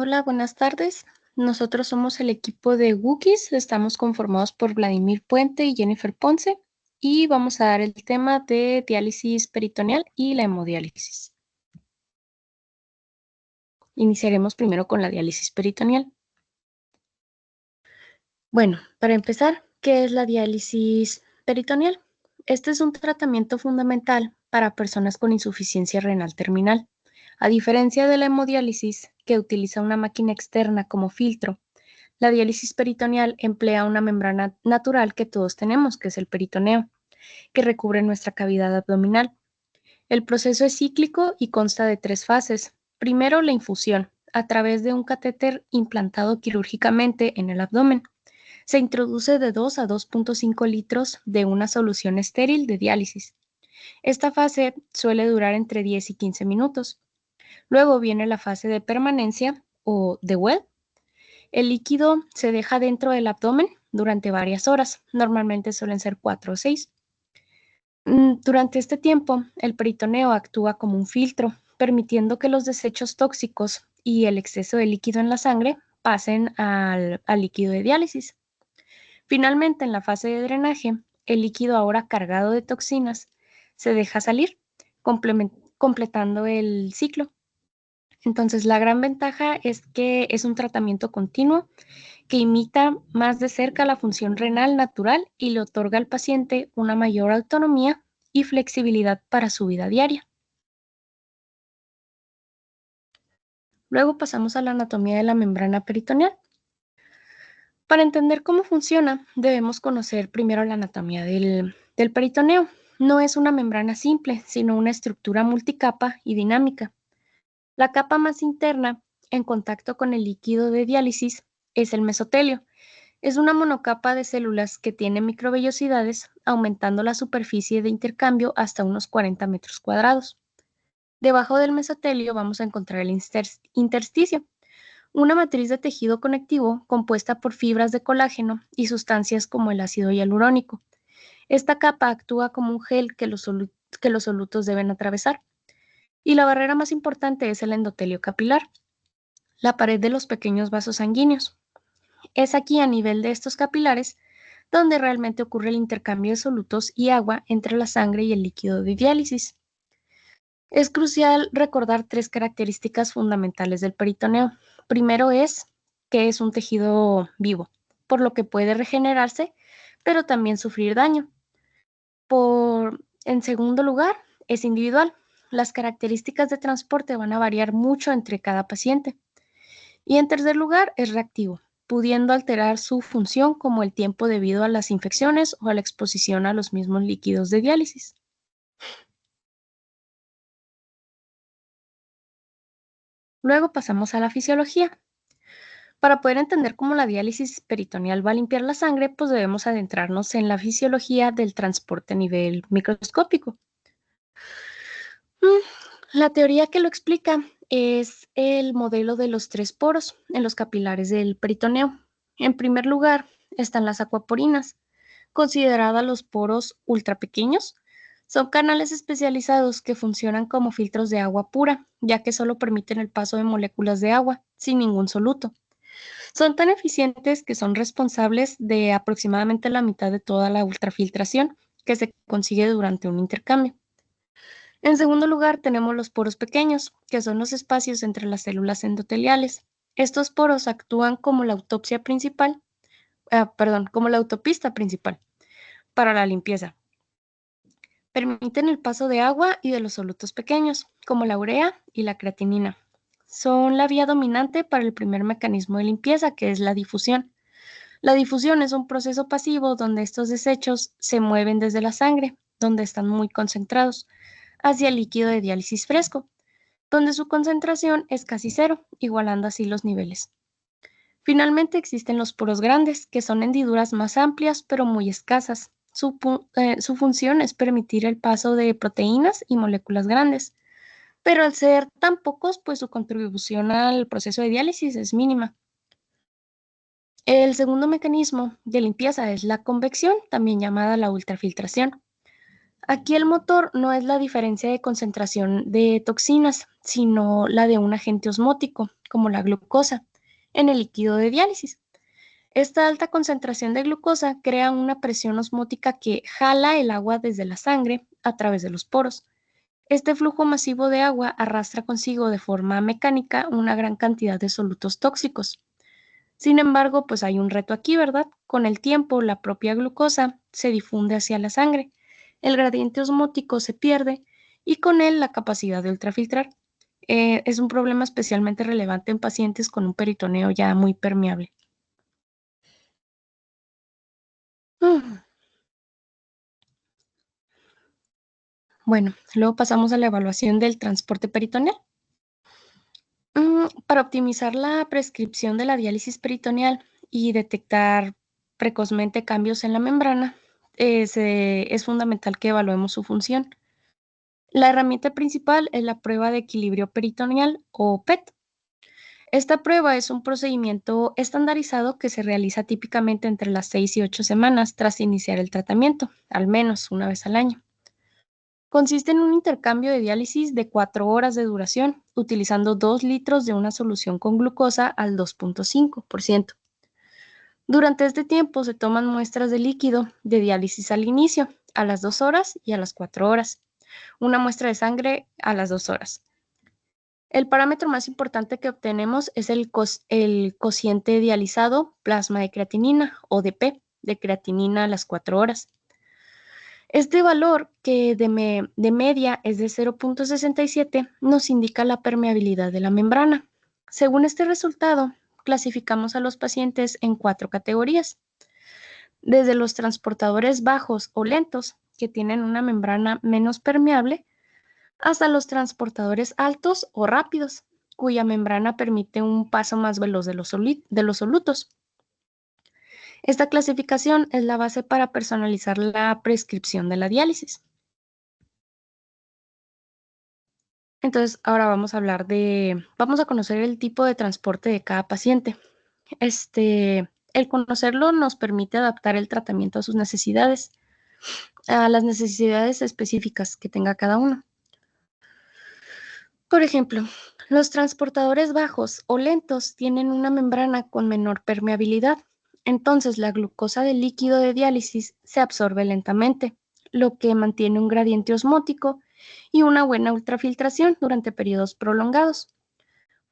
Hola, buenas tardes. Nosotros somos el equipo de Wookiees. Estamos conformados por Vladimir Puente y Jennifer Ponce y vamos a dar el tema de diálisis peritoneal y la hemodiálisis. Iniciaremos primero con la diálisis peritoneal. Bueno, para empezar, ¿qué es la diálisis peritoneal? Este es un tratamiento fundamental para personas con insuficiencia renal terminal. A diferencia de la hemodiálisis, que utiliza una máquina externa como filtro, la diálisis peritoneal emplea una membrana natural que todos tenemos, que es el peritoneo, que recubre nuestra cavidad abdominal. El proceso es cíclico y consta de 3 fases. Primero, la infusión, a través de un catéter implantado quirúrgicamente en el abdomen. Se introduce de 2 a 2.5 litros de una solución estéril de diálisis. Esta fase suele durar entre 10 y 15 minutos. Luego viene la fase de permanencia o de weld. El líquido se deja dentro del abdomen durante varias horas, normalmente suelen ser 4 o 6. Durante este tiempo, el peritoneo actúa como un filtro, permitiendo que los desechos tóxicos y el exceso de líquido en la sangre pasen al líquido de diálisis. Finalmente, en la fase de drenaje, el líquido ahora cargado de toxinas se deja salir, completando el ciclo. Entonces, la gran ventaja es que es un tratamiento continuo que imita más de cerca la función renal natural y le otorga al paciente una mayor autonomía y flexibilidad para su vida diaria. Luego pasamos a la anatomía de la membrana peritoneal. Para entender cómo funciona, debemos conocer primero la anatomía del peritoneo. No es una membrana simple, sino una estructura multicapa y dinámica. La capa más interna, en contacto con el líquido de diálisis, es el mesotelio. Es una monocapa de células que tiene microvellosidades, aumentando la superficie de intercambio hasta unos 40 metros cuadrados. Debajo del mesotelio vamos a encontrar el intersticio, una matriz de tejido conectivo compuesta por fibras de colágeno y sustancias como el ácido hialurónico. Esta capa actúa como un gel que los solutos deben atravesar. Y la barrera más importante es el endotelio capilar, la pared de los pequeños vasos sanguíneos. Es aquí, a nivel de estos capilares, donde realmente ocurre el intercambio de solutos y agua entre la sangre y el líquido de diálisis. Es crucial recordar 3 características fundamentales del peritoneo. Primero es que es un tejido vivo, por lo que puede regenerarse, pero también sufrir daño. En segundo lugar, es individual. Las características de transporte van a variar mucho entre cada paciente. Y en tercer lugar, es reactivo, pudiendo alterar su función como el tiempo debido a las infecciones o a la exposición a los mismos líquidos de diálisis. Luego pasamos a la fisiología. Para poder entender cómo la diálisis peritoneal va a limpiar la sangre, pues debemos adentrarnos en la fisiología del transporte a nivel microscópico. La teoría que lo explica es el modelo de los 3 poros en los capilares del peritoneo. En primer lugar están las acuaporinas, consideradas los poros ultra pequeños. Son canales especializados que funcionan como filtros de agua pura, ya que solo permiten el paso de moléculas de agua sin ningún soluto. Son tan eficientes que son responsables de aproximadamente la mitad de toda la ultrafiltración que se consigue durante un intercambio. En segundo lugar, tenemos los poros pequeños, que son los espacios entre las células endoteliales. Estos poros actúan como la como la autopista principal para la limpieza. Permiten el paso de agua y de los solutos pequeños, como la urea y la creatinina. Son la vía dominante para el primer mecanismo de limpieza, que es la difusión. La difusión es un proceso pasivo donde estos desechos se mueven desde la sangre, donde están muy concentrados, hacia el líquido de diálisis fresco, donde su concentración es casi cero, igualando así los niveles. Finalmente existen los poros grandes, que son hendiduras más amplias pero muy escasas. Su función es permitir el paso de proteínas y moléculas grandes, pero al ser tan pocos, pues su contribución al proceso de diálisis es mínima. El segundo mecanismo de limpieza es la convección, también llamada la ultrafiltración. Aquí el motor no es la diferencia de concentración de toxinas, sino la de un agente osmótico, como la glucosa, en el líquido de diálisis. Esta alta concentración de glucosa crea una presión osmótica que jala el agua desde la sangre a través de los poros. Este flujo masivo de agua arrastra consigo de forma mecánica una gran cantidad de solutos tóxicos. Sin embargo, pues hay un reto aquí, ¿verdad? Con el tiempo, la propia glucosa se difunde hacia la sangre, el gradiente osmótico se pierde y con él la capacidad de ultrafiltrar. Es un problema especialmente relevante en pacientes con un peritoneo ya muy permeable. Mm, Bueno, luego pasamos a la evaluación del transporte peritoneal. Para optimizar la prescripción de la diálisis peritoneal y detectar precozmente cambios en la membrana, es fundamental que evaluemos su función. La herramienta principal es la prueba de equilibrio peritoneal o PET. Esta prueba es un procedimiento estandarizado que se realiza típicamente entre las 6 y 8 semanas tras iniciar el tratamiento, al menos una vez al año. Consiste en un intercambio de diálisis de 4 horas de duración, utilizando 2 litros de una solución con glucosa al 2,5%. Durante este tiempo se toman muestras de líquido de diálisis al inicio, a las 2 horas y a las 4 horas. Una muestra de sangre a las 2 horas. El parámetro más importante que obtenemos es el cociente dializado plasma de creatinina o DP de creatinina a las 4 horas. Este valor, que de media es de 0,67, nos indica la permeabilidad de la membrana. Según este resultado, clasificamos a los pacientes en 4 categorías. Desde los transportadores bajos o lentos, que tienen una membrana menos permeable, hasta los transportadores altos o rápidos, cuya membrana permite un paso más veloz de los solutos. Esta clasificación es la base para personalizar la prescripción de la diálisis. Entonces, ahora vamos a conocer el tipo de transporte de cada paciente. El conocerlo nos permite adaptar el tratamiento a sus necesidades, a las necesidades específicas que tenga cada uno. Por ejemplo, los transportadores bajos o lentos tienen una membrana con menor permeabilidad, entonces la glucosa del líquido de diálisis se absorbe lentamente, lo que mantiene un gradiente osmótico y una buena ultrafiltración durante periodos prolongados.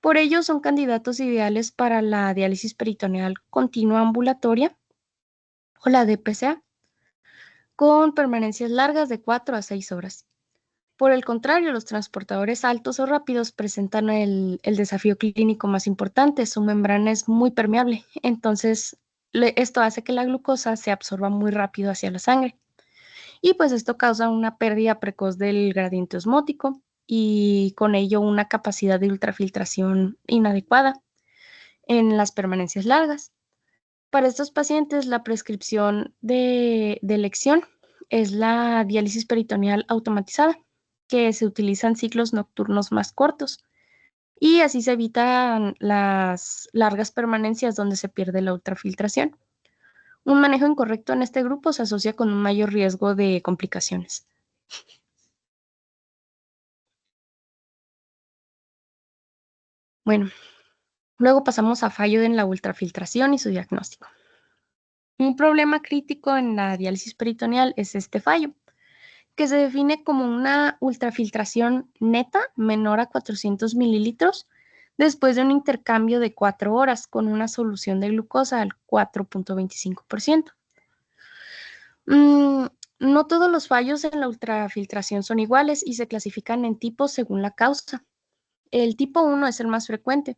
Por ello, son candidatos ideales para la diálisis peritoneal continua ambulatoria o la DPCA, con permanencias largas de 4 a 6 horas. Por el contrario, los transportadores altos o rápidos presentan el desafío clínico más importante. Su membrana es muy permeable, entonces esto hace que la glucosa se absorba muy rápido hacia la sangre. Y pues esto causa una pérdida precoz del gradiente osmótico y con ello una capacidad de ultrafiltración inadecuada en las permanencias largas. Para estos pacientes, la prescripción de elección es la diálisis peritoneal automatizada, que se utilizan ciclos nocturnos más cortos y así se evitan las largas permanencias donde se pierde la ultrafiltración. Un manejo incorrecto en este grupo se asocia con un mayor riesgo de complicaciones. Bueno, luego pasamos a fallo en la ultrafiltración y su diagnóstico. Un problema crítico en la diálisis peritoneal es este fallo, que se define como una ultrafiltración neta menor a 400 mililitros después de un intercambio de 4 horas con una solución de glucosa al 4,25%. Mm, no todos los fallos en la ultrafiltración son iguales y se clasifican en tipos según la causa. El tipo 1 es el más frecuente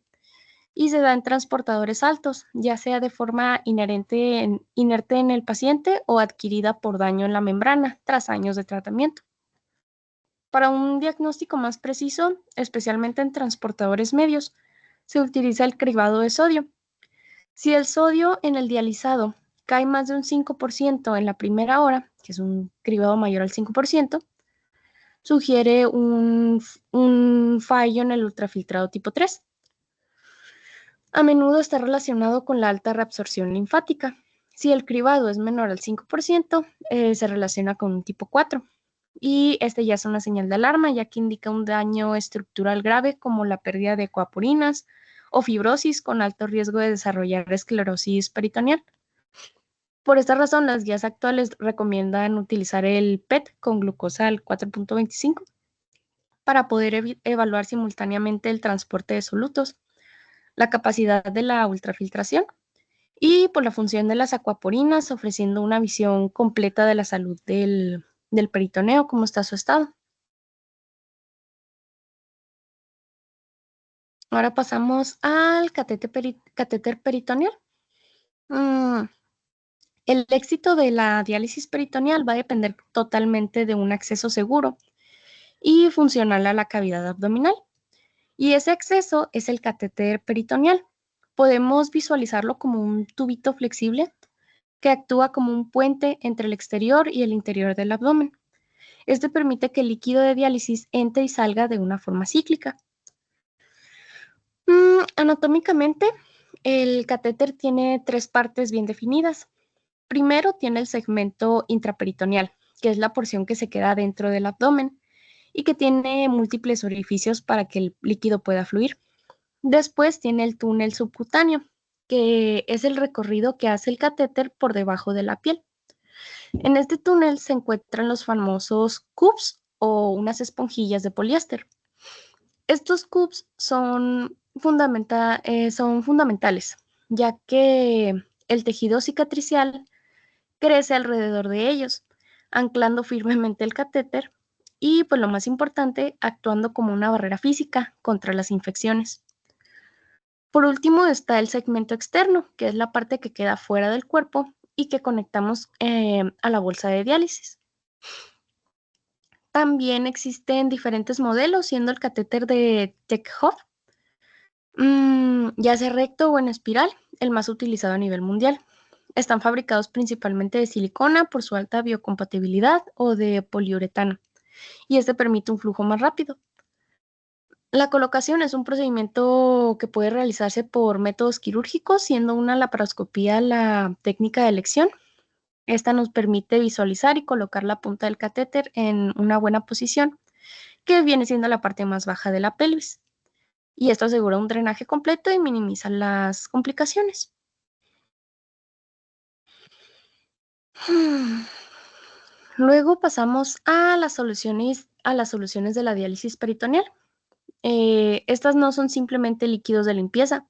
y se da en transportadores altos, ya sea de forma inerte en el paciente o adquirida por daño en la membrana tras años de tratamiento. Para un diagnóstico más preciso, especialmente en transportadores medios, se utiliza el cribado de sodio. Si el sodio en el dializado cae más de un 5% en la primera hora, que es un cribado mayor al 5%, sugiere un fallo en el ultrafiltrado tipo 3. A menudo está relacionado con la alta reabsorción linfática. Si el cribado es menor al 5%, se relaciona con un tipo 4. y este ya es una señal de alarma, ya que indica un daño estructural grave como la pérdida de coapurinas o fibrosis con alto riesgo de desarrollar esclerosis peritoneal. Por esta razón, las guías actuales recomiendan utilizar el PET con glucosa al 4.25 para poder evaluar simultáneamente el transporte de solutos, la capacidad de la ultrafiltración y por la función de las acuaporinas, ofreciendo una visión completa de la salud del peritoneo, cómo está su estado. Ahora pasamos al catéter peritoneal. Mm, el éxito de la diálisis peritoneal va a depender totalmente de un acceso seguro y funcional a la cavidad abdominal. Y ese acceso es el catéter peritoneal. Podemos visualizarlo como un tubito flexible que actúa como un puente entre el exterior y el interior del abdomen. Este permite que el líquido de diálisis entre y salga de una forma cíclica. Anatómicamente, el catéter tiene tres partes bien definidas. Primero tiene el segmento intraperitoneal, que es la porción que se queda dentro del abdomen y que tiene múltiples orificios para que el líquido pueda fluir. Después tiene el túnel subcutáneo, que es el recorrido que hace el catéter por debajo de la piel. En este túnel se encuentran los famosos CUPS o unas esponjillas de poliéster. Estos CUPS son fundamentales, ya que el tejido cicatricial crece alrededor de ellos, anclando firmemente el catéter y, pues lo más importante, actuando como una barrera física contra las infecciones. Por último está el segmento externo, que es la parte que queda fuera del cuerpo y que conectamos a la bolsa de diálisis. También existen diferentes modelos, siendo el catéter de Teckhoff, ya sea recto o en espiral, el más utilizado a nivel mundial. Están fabricados principalmente de silicona por su alta biocompatibilidad o de poliuretano, y este permite un flujo más rápido. La colocación es un procedimiento que puede realizarse por métodos quirúrgicos, siendo una laparoscopía la técnica de elección. Esta nos permite visualizar y colocar la punta del catéter en una buena posición, que viene siendo la parte más baja de la pelvis. Y esto asegura un drenaje completo y minimiza las complicaciones. Luego pasamos a las soluciones de la diálisis peritoneal. Estas no son simplemente líquidos de limpieza,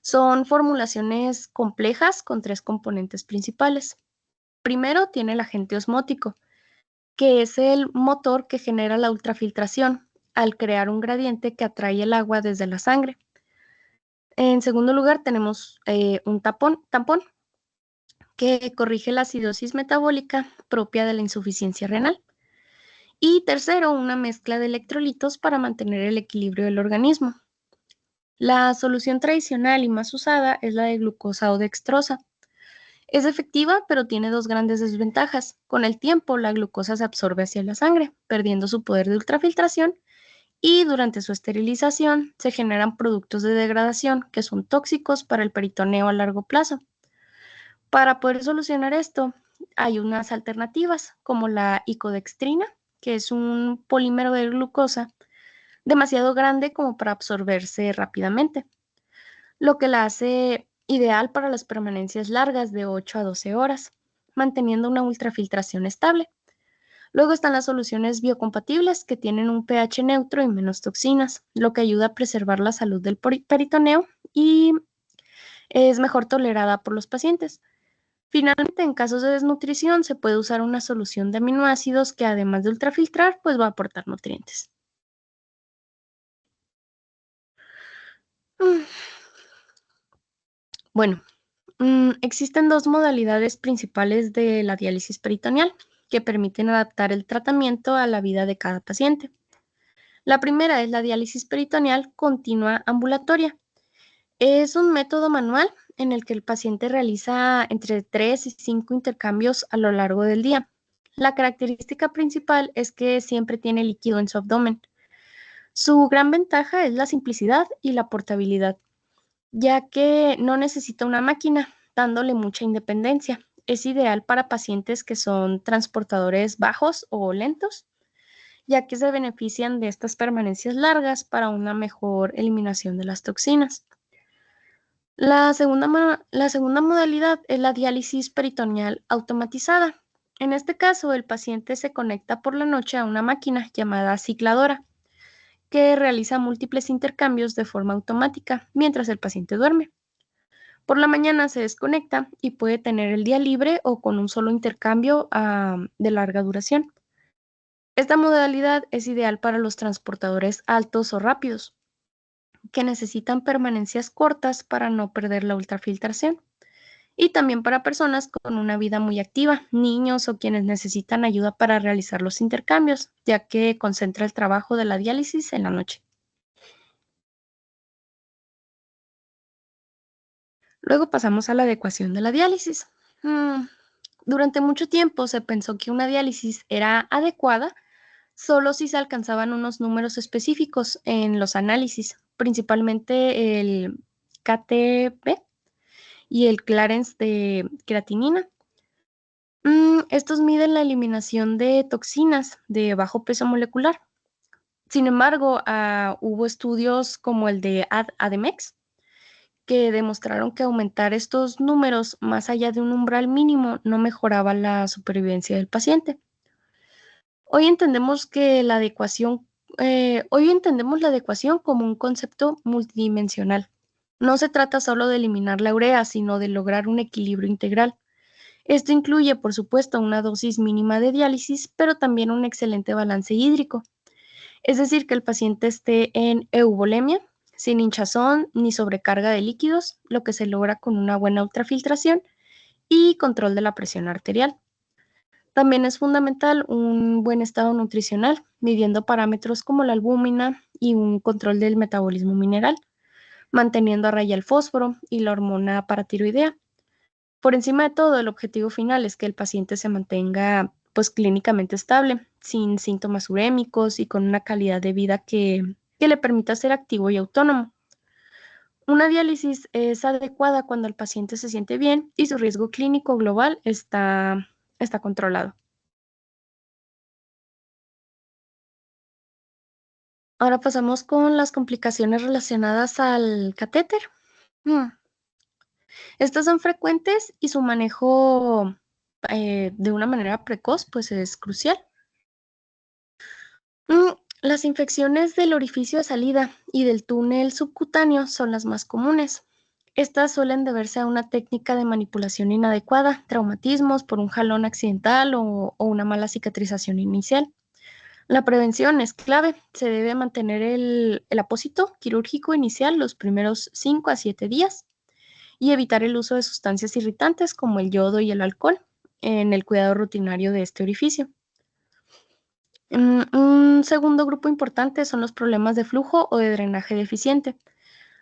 son formulaciones complejas con tres componentes principales. Primero tiene el agente osmótico, que es el motor que genera la ultrafiltración al crear un gradiente que atrae el agua desde la sangre. En segundo lugar tenemos un tampón que corrige la acidosis metabólica propia de la insuficiencia renal. Y tercero, una mezcla de electrolitos para mantener el equilibrio del organismo. La solución tradicional y más usada es la de glucosa o dextrosa. Es efectiva, pero tiene dos grandes desventajas. Con el tiempo, la glucosa se absorbe hacia la sangre, perdiendo su poder de ultrafiltración, y durante su esterilización se generan productos de degradación que son tóxicos para el peritoneo a largo plazo. Para poder solucionar esto, hay unas alternativas como la icodextrina, que es un polímero de glucosa demasiado grande como para absorberse rápidamente, lo que la hace ideal para las permanencias largas de 8 a 12 horas, manteniendo una ultrafiltración estable. Luego están las soluciones biocompatibles que tienen un pH neutro y menos toxinas, lo que ayuda a preservar la salud del peritoneo y es mejor tolerada por los pacientes. Finalmente, en casos de desnutrición, se puede usar una solución de aminoácidos que además de ultrafiltrar, pues va a aportar nutrientes. Mm, Bueno, existen dos modalidades principales de la diálisis peritoneal que permiten adaptar el tratamiento a la vida de cada paciente. La primera es la diálisis peritoneal continua ambulatoria. Es un método manual en el que el paciente realiza entre 3 y 5 intercambios a lo largo del día. La característica principal es que siempre tiene líquido en su abdomen. Su gran ventaja es la simplicidad y la portabilidad, ya que no necesita una máquina, dándole mucha independencia. es ideal para pacientes que son transportadores bajos o lentos, ya que se benefician de estas permanencias largas para una mejor eliminación de las toxinas. La segunda modalidad es la diálisis peritoneal automatizada. En este caso, el paciente se conecta por la noche a una máquina llamada cicladora, que realiza múltiples intercambios de forma automática mientras el paciente duerme. Por la mañana se desconecta y puede tener el día libre o con un solo intercambio de larga duración. Esta modalidad es ideal para los transportadores altos o rápidos, que necesitan permanencias cortas para no perder la ultrafiltración, y también para personas con una vida muy activa, niños o quienes necesitan ayuda para realizar los intercambios, ya que concentra el trabajo de la diálisis en la noche. Luego pasamos a la adecuación de la diálisis. Durante mucho tiempo se pensó que una diálisis era adecuada solo si se alcanzaban unos números específicos en los análisis, principalmente el KTP y el clearance de creatinina. Estos miden la eliminación de toxinas de bajo peso molecular. Sin embargo, hubo estudios como el de ADMEX que demostraron que aumentar estos números más allá de un umbral mínimo no mejoraba la supervivencia del paciente. Hoy entendemos que hoy entendemos la adecuación como un concepto multidimensional. No se trata solo de eliminar la urea, sino de lograr un equilibrio integral. Esto incluye, por supuesto, una dosis mínima de diálisis, pero también un excelente balance hídrico. Es decir, que el paciente esté en euvolemia, sin hinchazón ni sobrecarga de líquidos, lo que se logra con una buena ultrafiltración y control de la presión arterial. También es fundamental un buen estado nutricional, midiendo parámetros como la albúmina y un control del metabolismo mineral, manteniendo a raya el fósforo y la hormona paratiroidea. Por encima de todo, el objetivo final es que el paciente se mantenga pues clínicamente estable, sin síntomas urémicos y con una calidad de vida que le permita ser activo y autónomo. Una diálisis es adecuada cuando el paciente se siente bien y su riesgo clínico global está controlado. Ahora pasamos con las complicaciones relacionadas al catéter. Mm, Estas son frecuentes y su manejo de una manera precoz pues es crucial. Las infecciones del orificio de salida y del túnel subcutáneo son las más comunes. Estas suelen deberse a una técnica de manipulación inadecuada, traumatismos por un jalón accidental o una mala cicatrización inicial. La prevención es clave. Se debe mantener el apósito quirúrgico inicial los primeros 5 a 7 días y evitar el uso de sustancias irritantes como el yodo y el alcohol en el cuidado rutinario de este orificio. Un segundo grupo importante son los problemas de flujo o de drenaje deficiente.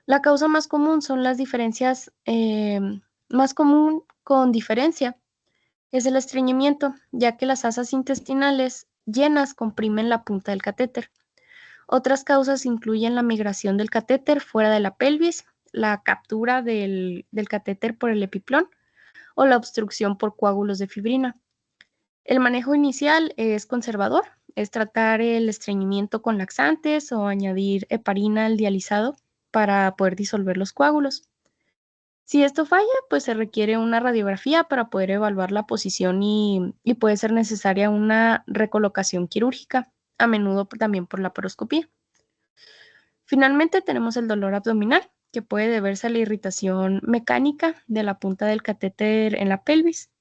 La causa más común son las diferencias, más común con diferencia es el estreñimiento, ya que las asas intestinales llenas comprimen la punta del catéter. Otras causas incluyen la migración del catéter fuera de la pelvis, la captura del catéter por el epiplón o la obstrucción por coágulos de fibrina. El manejo inicial es conservador, es tratar el estreñimiento con laxantes o añadir heparina al dializado para poder disolver los coágulos. Si esto falla, pues se requiere una radiografía para poder evaluar la posición y puede ser necesaria una recolocación quirúrgica, a menudo también por laparoscopía. Finalmente tenemos el dolor abdominal, que puede deberse a la irritación mecánica de la punta del catéter en la pelvis,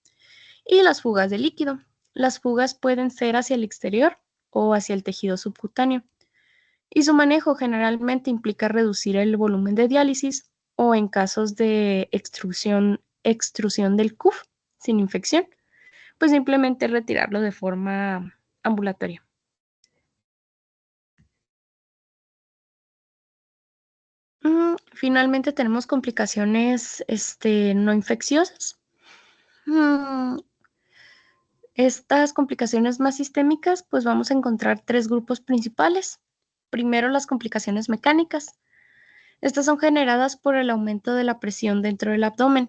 y las fugas de líquido. Las fugas pueden ser hacia el exterior o hacia el tejido subcutáneo, y su manejo generalmente implica reducir el volumen de diálisis o en casos de extrusión del CUF sin infección, pues simplemente retirarlo de forma ambulatoria. Finalmente tenemos complicaciones no infecciosas. Mm, Estas complicaciones más sistémicas, pues vamos a encontrar tres grupos principales. Primero, las complicaciones mecánicas. Estas son generadas por el aumento de la presión dentro del abdomen.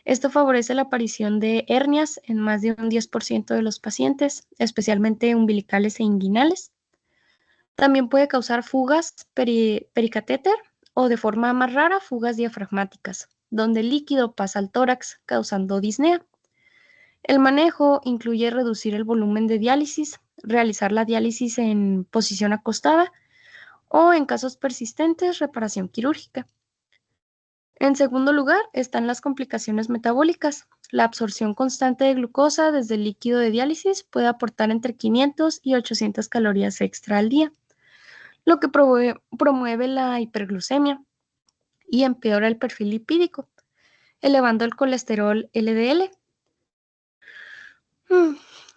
Esto favorece la aparición de hernias en más de un 10% de los pacientes, especialmente umbilicales e inguinales. También puede causar fugas pericatéter o de forma más rara fugas diafragmáticas, donde el líquido pasa al tórax causando disnea. El manejo incluye reducir el volumen de diálisis, realizar la diálisis en posición acostada o en casos persistentes reparación quirúrgica. En segundo lugar, están las complicaciones metabólicas. La absorción constante de glucosa desde el líquido de diálisis puede aportar entre 500 y 800 calorías extra al día, lo que promueve la hiperglucemia y empeora el perfil lipídico, elevando el colesterol LDL.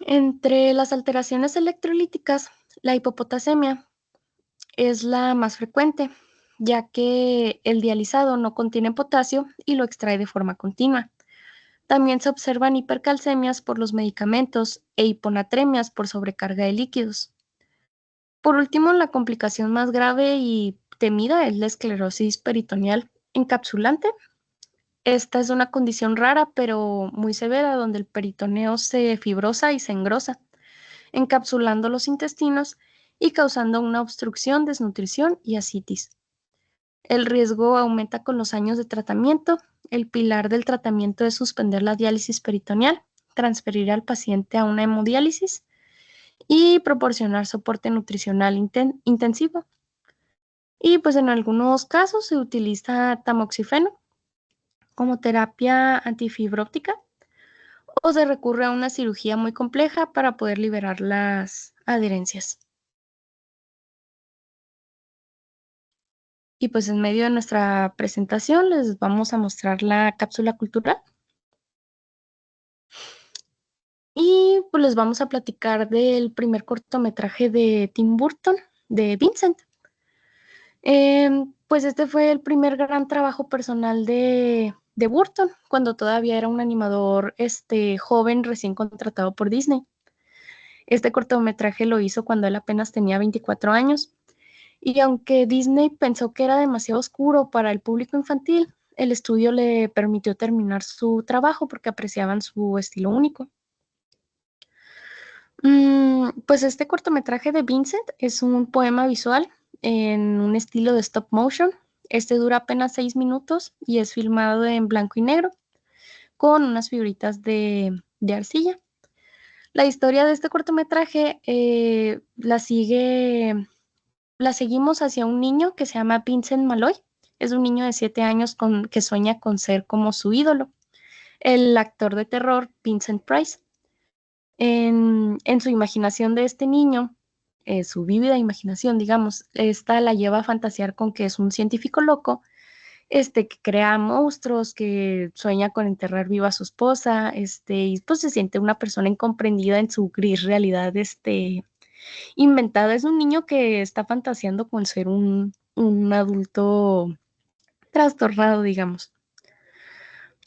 Entre las alteraciones electrolíticas, la hipopotasemia es la más frecuente, ya que el dializado no contiene potasio y lo extrae de forma continua. También se observan hipercalcemias por los medicamentos e hiponatremias por sobrecarga de líquidos. Por último, la complicación más grave y temida es la esclerosis peritoneal encapsulante. Esta es una condición rara pero muy severa donde el peritoneo se fibrosa y se engrosa, encapsulando los intestinos y causando una obstrucción, desnutrición y ascitis. El riesgo aumenta con los años de tratamiento. El pilar del tratamiento es suspender la diálisis peritoneal, transferir al paciente a una hemodiálisis y proporcionar soporte nutricional intensivo. Y pues en algunos casos se utiliza tamoxifeno como terapia antifibrótica o se recurre a una cirugía muy compleja para poder liberar las adherencias. Y pues en medio de nuestra presentación les vamos a mostrar la cápsula cultural y pues les vamos a platicar del primer cortometraje de Tim Burton, de Vincent. Pues este fue el primer gran trabajo personal de Burton, cuando todavía era un animador joven recién contratado por Disney. Este cortometraje lo hizo cuando él apenas tenía 24 años. Y aunque Disney pensó que era demasiado oscuro para el público infantil, el estudio le permitió terminar su trabajo porque apreciaban su estilo único. Pues este cortometraje de Vincent es un poema visual en un estilo de stop motion. Este dura apenas 6 minutos y es filmado en blanco y negro con unas figuritas de arcilla. La historia de este cortometraje la seguimos hacia un niño que se llama Vincent Malloy. Es un niño de 7 años que sueña con ser como su ídolo, el actor de terror Vincent Price. En su imaginación de este niño, su vívida imaginación, digamos, esta la lleva a fantasear con que es un científico loco, que crea monstruos, que sueña con enterrar viva a su esposa, y pues se siente una persona incomprendida en su gris realidad, inventada. Es un niño que está fantaseando con ser un adulto trastornado, digamos.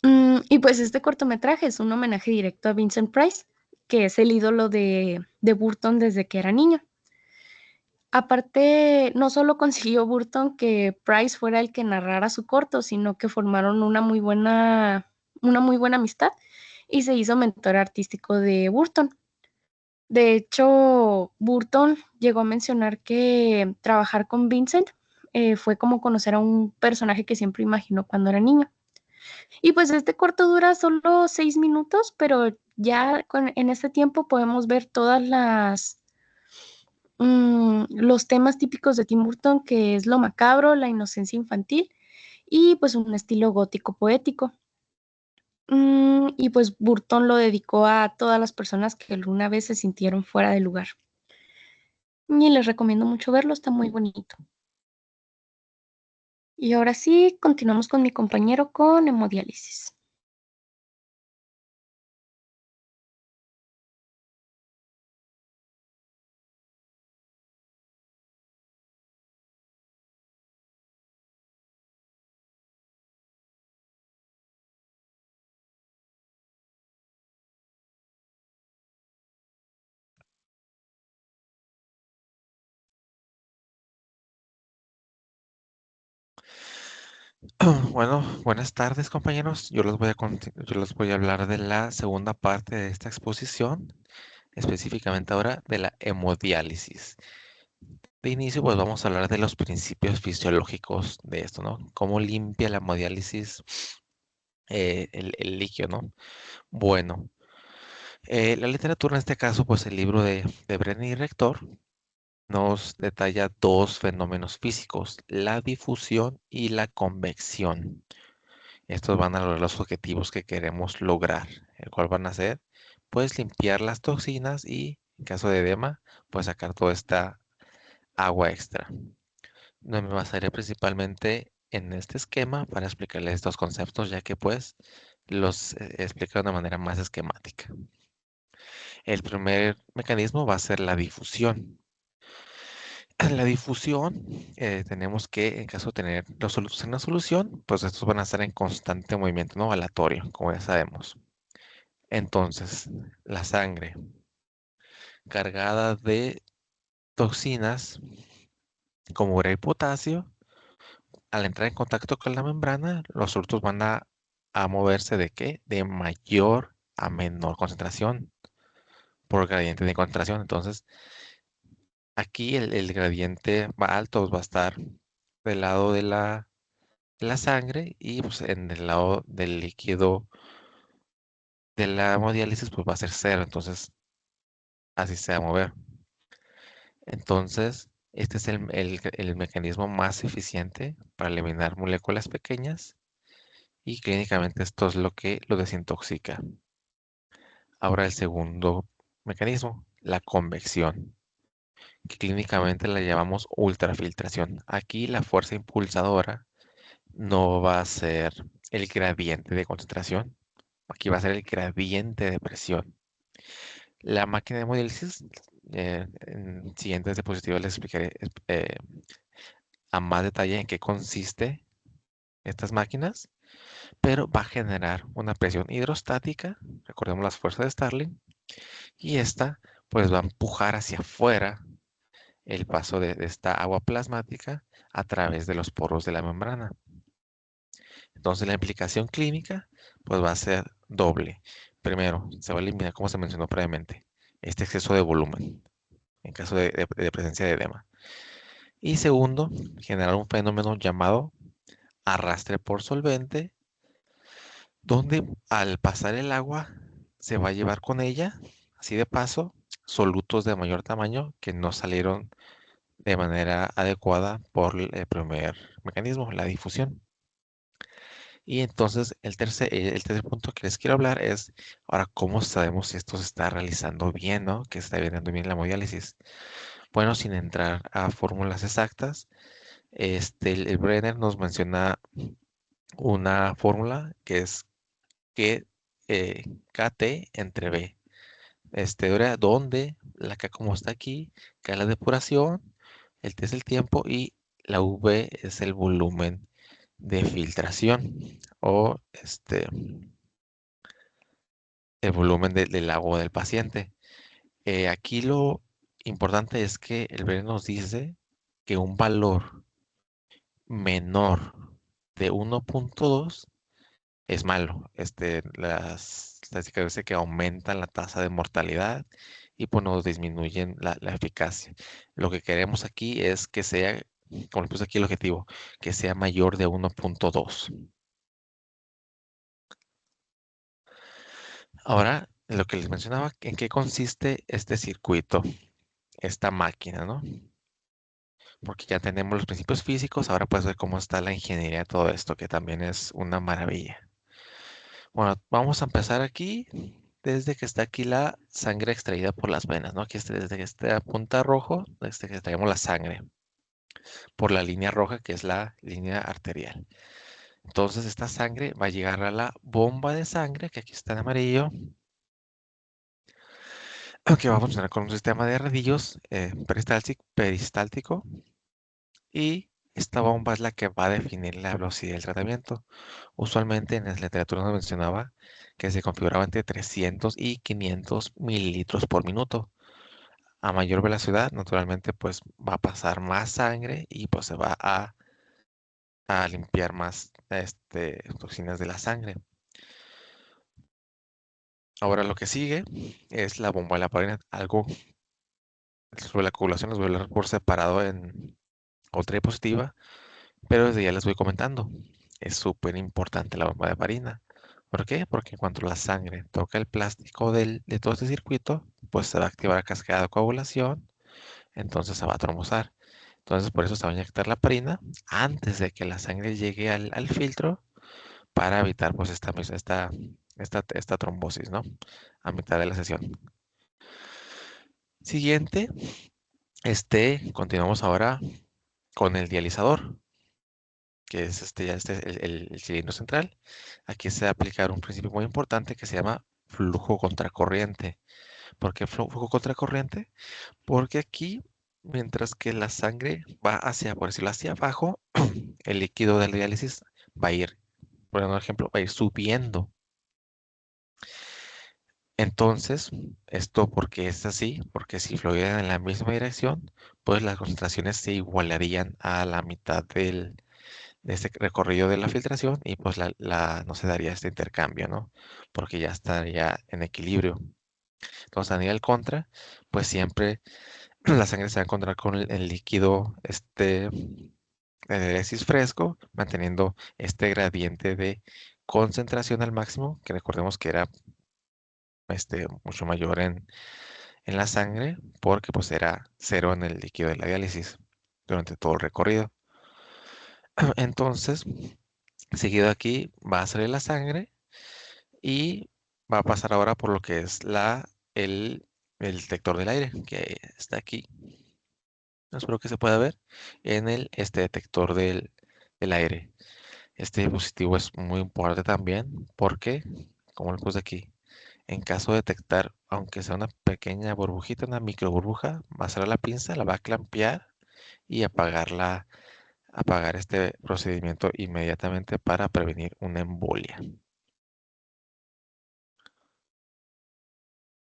Y pues este cortometraje es un homenaje directo a Vincent Price, que es el ídolo de Burton desde que era niño. Aparte, no solo consiguió Burton que Price fuera el que narrara su corto, sino que formaron una muy buena amistad y se hizo mentor artístico de Burton. De hecho, Burton llegó a mencionar que trabajar con Vincent fue como conocer a un personaje que siempre imaginó cuando era niño. Y pues este corto dura solo 6 minutos, pero ya en este tiempo podemos ver los temas típicos de Tim Burton, que es lo macabro, la inocencia infantil y pues un estilo gótico poético. Y pues Burton lo dedicó a todas las personas que alguna vez se sintieron fuera de lugar. Y les recomiendo mucho verlo, está muy bonito. Y ahora sí, continuamos con mi compañero con hemodiálisis. Bueno, buenas tardes, compañeros. Yo les voy a hablar de la segunda parte de esta exposición, específicamente ahora de la hemodiálisis. De inicio, pues vamos a hablar de los principios fisiológicos de esto, ¿no? Cómo limpia la hemodiálisis el líquido, ¿no? Bueno, la literatura en este caso, pues el libro de Brennan y Rector nos detalla dos fenómenos físicos, la difusión y la convección. Estos van a lograr los objetivos que queremos lograr, el cual van a ser, pues, limpiar las toxinas y, en caso de edema, pues sacar toda esta agua extra. No me basaré principalmente en este esquema para explicarles estos conceptos, ya que, pues, los explico de una manera más esquemática. El primer mecanismo va a ser la difusión. La difusión, tenemos que, en caso de tener los solutos en la solución, pues estos van a estar en constante movimiento, ¿no? Aleatorio, como ya sabemos. Entonces, la sangre cargada de toxinas como urea y potasio, al entrar en contacto con la membrana, los surtos van a moverse de qué? De mayor a menor concentración por gradiente de concentración. Entonces, aquí el gradiente va alto, va a estar del lado de la sangre y pues, en el lado del líquido de la hemodiálisis pues va a ser cero. Entonces, así se va a mover. Entonces, este es el mecanismo más eficiente para eliminar moléculas pequeñas y clínicamente esto es lo que lo desintoxica. Ahora el segundo mecanismo, la convección, que clínicamente la llamamos ultrafiltración. Aquí la fuerza impulsadora no va a ser el gradiente de concentración, aquí va a ser el gradiente de presión. La máquina de hemodiálisis, en siguientes diapositivas les explicaré a más detalle en qué consiste estas máquinas, pero va a generar una presión hidrostática, recordemos las fuerzas de Starling, y esta pues va a empujar hacia afuera el paso de esta agua plasmática a través de los poros de la membrana. Entonces la implicación clínica pues va a ser doble. Primero, se va a eliminar, como se mencionó previamente, este exceso de volumen en caso de presencia de edema. Y segundo, generar un fenómeno llamado arrastre por solvente, donde al pasar el agua se va a llevar con ella, así de paso, solutos de mayor tamaño que no salieron de manera adecuada por el primer mecanismo, la difusión. Y entonces el tercer punto que les quiero hablar es, ahora, ¿cómo sabemos si esto se está realizando bien, ¿no? Que está viendo bien la hemodiálisis. Bueno, sin entrar a fórmulas exactas, el Brenner nos menciona una fórmula que es que KT entre B. Donde la K como está aquí, K es la depuración, el T es el tiempo y la V es el volumen de filtración o el volumen del agua del paciente. Aquí lo importante es que el Brenner nos dice que un valor menor de 1.2 es malo. Las estadísticas dicen que aumentan la tasa de mortalidad y pues nos disminuyen la eficacia. Lo que queremos aquí es que sea, como le puse aquí el objetivo, que sea mayor de 1.2. Ahora, lo que les mencionaba, ¿en qué consiste este circuito, esta máquina, ¿no? Porque ya tenemos los principios físicos, ahora puedes ver cómo está la ingeniería de todo esto, que también es una maravilla. Bueno, vamos a empezar aquí, desde que está aquí la sangre extraída por las venas, ¿no? Aquí desde que está punta rojo, desde que extraemos la sangre, por la línea roja, que es la línea arterial. Entonces, esta sangre va a llegar a la bomba de sangre, que aquí está en amarillo, que va a funcionar con un sistema de radillos peristáltico, y esta bomba es la que va a definir la velocidad del tratamiento. Usualmente en la literatura nos mencionaba que se configuraba entre 300 y 500 mililitros por minuto. A mayor velocidad, naturalmente, pues va a pasar más sangre y pues se va a a limpiar más toxinas de la sangre. Ahora lo que sigue es la bomba de la parina. Algo sobre la coagulación les voy a hablar por separado en otra diapositiva, pero desde ya les voy comentando. Es súper importante la bomba de parina. ¿Por qué? Porque cuando la sangre toca el plástico de todo este circuito, pues se va a activar la cascada de coagulación, entonces se va a trombosar. Entonces por eso se va a inyectar la parina antes de que la sangre llegue al filtro para evitar pues esta trombosis, ¿no? A mitad de la sesión. Siguiente, continuamos ahora con el dializador, que es el cilindro central. Aquí se va a aplicar un principio muy importante que se llama flujo contracorriente. ¿Por qué flujo contracorriente? Porque aquí, mientras que la sangre va hacia, por decirlo, hacia abajo, el líquido del diálisis va a ir, por ejemplo, va a ir subiendo. Entonces, esto porque es así, porque si fluyeran en la misma dirección, pues las concentraciones se igualarían a la mitad de este recorrido de la filtración y pues no se daría este intercambio, ¿no? Porque ya estaría en equilibrio. Entonces, a nivel contra, pues siempre la sangre se va a encontrar con el líquido, el diálisis fresco, manteniendo este gradiente de concentración al máximo, que recordemos que era mucho mayor en la sangre, porque pues era cero en el líquido de la diálisis durante todo el recorrido. Entonces, seguido aquí va a salir la sangre y va a pasar ahora por lo que es el detector del aire, que está aquí. Espero que se pueda ver en este detector del aire. Este dispositivo es muy importante también porque, como lo puse aquí, en caso de detectar, aunque sea una pequeña burbujita, una micro burbuja, va a cerrar la pinza, la va a clampear y apagar este procedimiento inmediatamente para prevenir una embolia.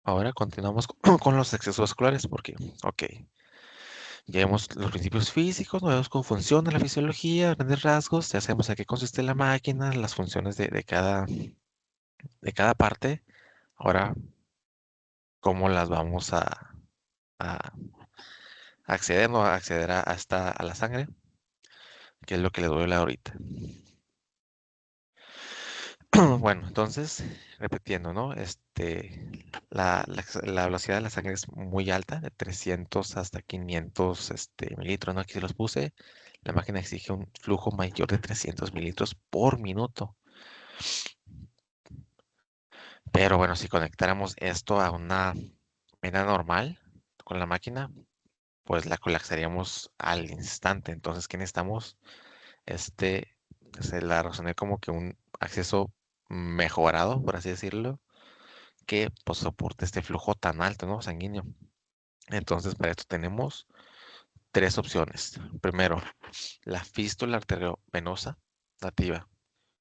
Ahora continuamos con los excesos vasculares porque, ok, ya vemos los principios físicos, no vemos cómo funciona la fisiología, grandes rasgos, ya sabemos a qué consiste la máquina, las funciones de cada parte. Ahora, ¿cómo las vamos a acceder, no? A acceder a la sangre, que es lo que les voy a hablar ahorita. Bueno, entonces, repitiendo, ¿no? La velocidad de la sangre es muy alta, de 300 hasta 500 mililitros, ¿no? Aquí se los puse. La máquina exige un flujo mayor de 300 mililitros por minuto. Pero bueno, si conectáramos esto a una vena normal con la máquina, pues la colapsaríamos al instante. Entonces, ¿qué necesitamos? Este, Se la razoné como que un acceso mejorado, por así decirlo, que pues soporte este flujo tan alto, ¿no? Sanguíneo. Entonces, para esto tenemos tres opciones. Primero, la fístula arteriovenosa nativa,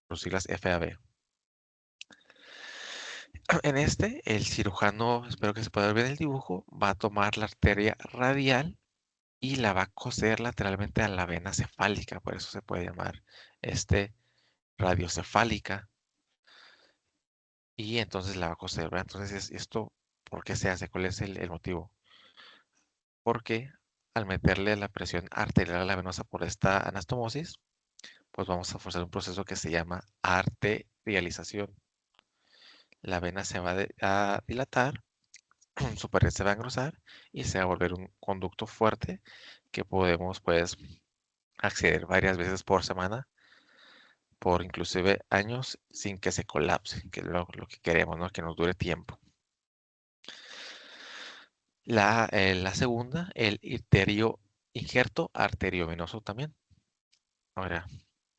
por siglas FAB. En el cirujano, espero que se pueda ver bien el dibujo, va a tomar la arteria radial y la va a coser lateralmente a la vena cefálica, por eso se puede llamar radiocefálica, y entonces la va a coser, ¿verdad? Entonces, esto, ¿por qué se hace? ¿Cuál es el motivo? Porque al meterle la presión arterial a la venosa por esta anastomosis, pues vamos a forzar un proceso que se llama arterialización. La vena se va a dilatar, su pared se va a engrosar y se va a volver un conducto fuerte que podemos pues acceder varias veces por semana, por inclusive años sin que se colapse, que es lo que queremos, ¿no? Que nos dure tiempo. La segunda, el injerto arteriovenoso también. Ahora,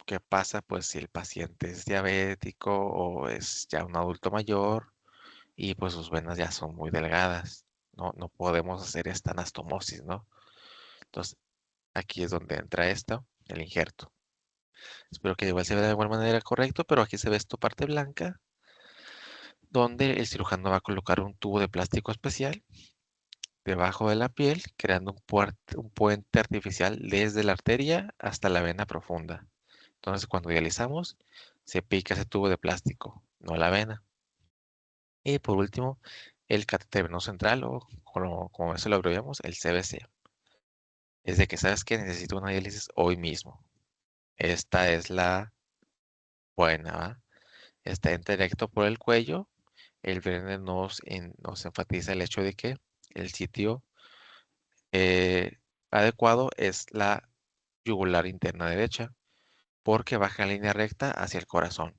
¿qué pasa? Pues si el paciente es diabético o es ya un adulto mayor y pues sus venas ya son muy delgadas, no podemos hacer esta anastomosis, ¿no? Entonces, aquí es donde entra esto, el injerto. Espero que igual se vea de igual manera correcto, pero aquí se ve esta parte blanca, donde el cirujano va a colocar un tubo de plástico especial debajo de la piel, creando un puente artificial desde la arteria hasta la vena profunda. Entonces, cuando dializamos, se pica ese tubo de plástico, no la vena. Y por último, el catéter venoso central, o como eso lo abreviamos, el CVC. Es de que sabes que necesito una diálisis hoy mismo. Esta es la buena, ¿va? Está entra directo por el cuello. El Brenner nos enfatiza el hecho de que el sitio eh, adecuado es la yugular interna derecha, porque baja en línea recta hacia el corazón.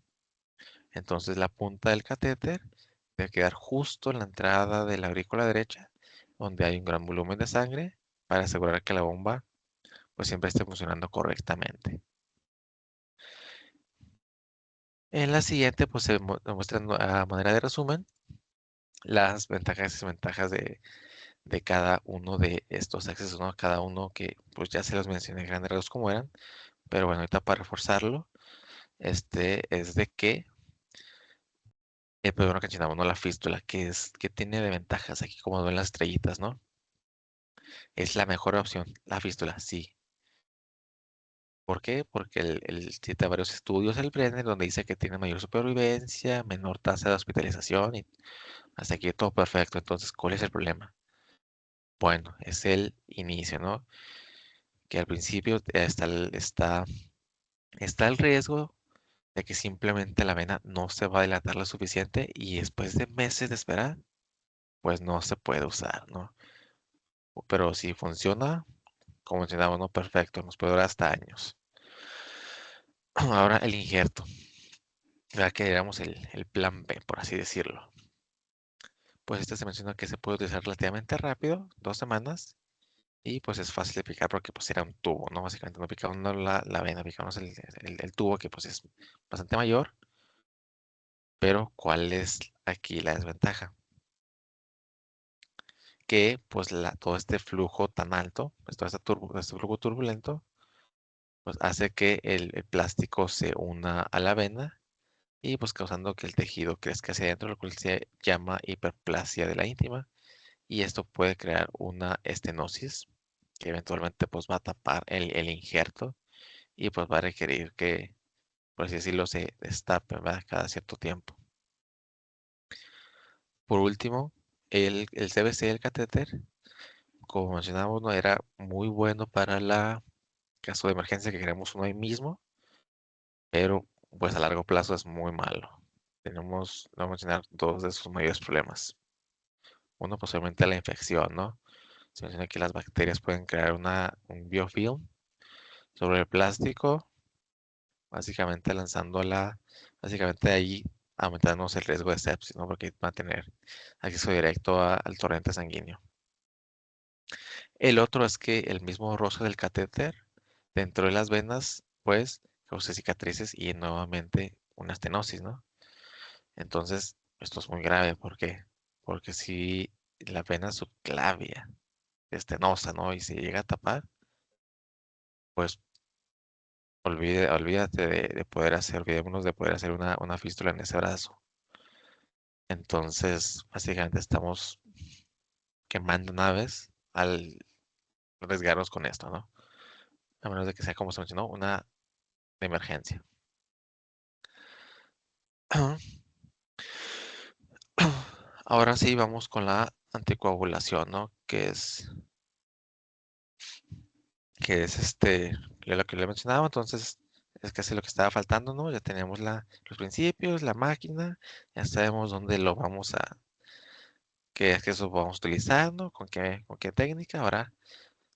Entonces la punta del catéter debe quedar justo en la entrada de la aurícula derecha, donde hay un gran volumen de sangre, para asegurar que la bomba pues siempre esté funcionando correctamente. En la siguiente pues se muestran a manera de resumen las ventajas y desventajas de cada uno de estos accesos, ¿no? Cada uno que pues ya se los mencioné en grandes rasgos como eran, pero bueno, ahorita para reforzarlo, es de que el primero que mencionamos, ¿no? La fístula, que tiene de ventajas aquí como ven las estrellitas, ¿no? Es la mejor opción, la fístula, sí. ¿Por qué? Porque el cita varios estudios el Brenner donde dice que tiene mayor supervivencia, menor tasa de hospitalización y hasta aquí todo perfecto. Entonces, ¿cuál es el problema? Bueno, es el inicio, ¿no? Que al principio está el riesgo de que simplemente la vena no se va a dilatar lo suficiente y después de meses de espera, pues no se puede usar, ¿no? Pero si funciona, como mencionaba, ¿no? Perfecto, nos puede durar hasta años. Ahora el injerto, ya que digamos el plan B, por así decirlo. Pues este se menciona que se puede utilizar relativamente rápido, 2 semanas, y pues es fácil de picar porque pues era un tubo, ¿no? Básicamente no picamos no la vena, picamos el tubo que pues es bastante mayor, pero ¿cuál es aquí la desventaja? Que pues todo este flujo tan alto, pues todo este flujo turbulento, pues hace que el plástico se una a la vena y pues causando que el tejido crezca hacia adentro, lo cual se llama hiperplasia de la íntima, y esto puede crear una estenosis que eventualmente pues va a tapar el injerto y pues va a requerir que, por así decirlo, se destape, ¿verdad? Cada cierto tiempo. Por último, el CVC del catéter, como mencionamos, no era muy bueno para la caso de emergencia que queremos uno ahí mismo, pero pues a largo plazo es muy malo. Vamos a mencionar dos de sus mayores problemas. Uno, posiblemente la infección, ¿no? Se menciona que las bacterias pueden crear un biofilm sobre el plástico, básicamente básicamente ahí aumentándonos el riesgo de sepsis, ¿no? Porque va a tener acceso directo al torrente sanguíneo. El otro es que el mismo roce del catéter dentro de las venas, pues, causa cicatrices y nuevamente una estenosis, ¿no? Entonces, esto es muy grave, ¿por qué? Porque si la vena subclavia es estenosa, ¿no? Y se llega a tapar, pues olvídate olvidémonos de poder hacer una fístula en ese brazo. Entonces, básicamente estamos quemando naves al arriesgarnos con esto, ¿no? A menos de que sea, como se mencionó, una emergencia. Ahora sí, vamos con la anticoagulación, ¿no? Que es lo que le mencionaba. Entonces, es casi lo que estaba faltando, ¿no? Ya tenemos los principios, la máquina, ya sabemos dónde lo vamos qué es que eso vamos utilizando, con qué técnica. Ahora,